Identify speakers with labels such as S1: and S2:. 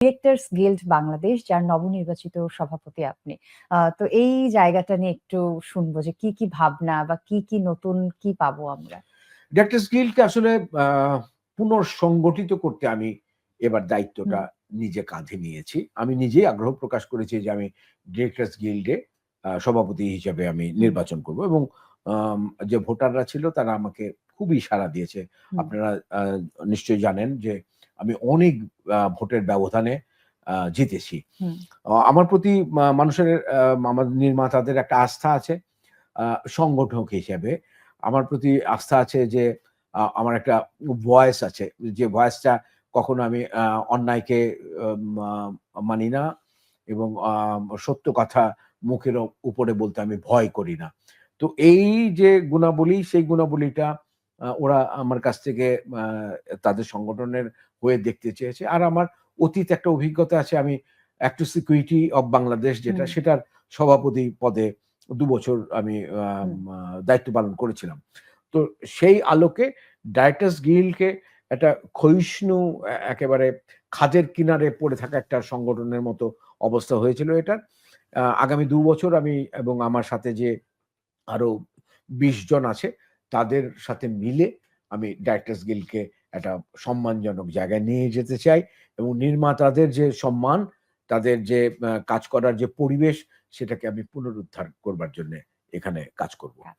S1: Directors guild Bangladesh, যার নবনির্বাচিত সভাপতি আপনি। তো এই জায়গাটা নিয়ে একটু শুনবো যে কি ভাবনা বা কি নতুন কি পাবো আমরা?
S2: ডিরেক্টরস গিল্ডকে আসলে পুনর্সংগঠিত করতে আমি এবার দায়িত্বটা
S1: হুম,
S2: নিজে কাঁধে নিয়েছি। আমি নিজেই আগ্রহ প্রকাশ করেছি যে আমি ডিরেক্টরস গিল্ডে সভাপতি হিসেবে আমি
S1: হুম,
S2: নির্বাচন করব এবং আম যে ভোটাররা ছিল তারা আমাকে খুবই সাড়া দিয়েছে।
S1: হুম,
S2: আপনারা নিশ্চয়ই জানেন যে আমি অনেক ভোটের ব্যবধানে জিতেছি।
S1: হুম,
S2: আমার প্রতি মানুষের আমাদের নির্মাতাদের একটা আস্থা আছে। আ সংগঠক হিসেবে আমার প্রতি আস্থা আছে যে আমার একটা ভয়েস আছে। যে ভয়েসটা কখনো আমি অন্যায়কে মা মানি না এবং সত্য কথা মুখের উপরে বলতে আমি ভয় করি না। তো এই যে গুণাবলী, সেই গুণাবলীটা ওরা আমার কাছ থেকে আ তাদের সংগঠনের হয়ে দেখতে চেয়েছে। আর আমার অতীত একটা অভিজ্ঞতা আছে। আমি অ্যাক্টর সিকিউরিটি অব বাংলাদেশ যেটা,
S1: হুম,
S2: সেটার সভাপতি পদে ২ বছর আমি
S1: হুম,
S2: দায়িত্ব পালন করেছিলাম। তো সেই আলোকে ডাইরেক্টরস গিল্ডকে একটা ক্ষয়িষ্ণু একেবারে খাদের কিনারে পড়ে থাকা একটা সংগঠনের মতো অবস্থা হয়েছিল এটার। আগামী ২ বছর আমি এবং আমার সাথে যে আরো ২০ জন আছে, তাদের সাথে মিলে আমি ডাইরেক্টরস গিল্ডকে একটা সম্মানজনক জায়গায় নিয়ে যেতে চাই এবং নির্মাতাদের যে সম্মান, তাদের যে কাজ করার যে পরিবেশ, সেটাকে আমি পুনরুদ্ধার করবার জন্যে এখানে কাজ করব।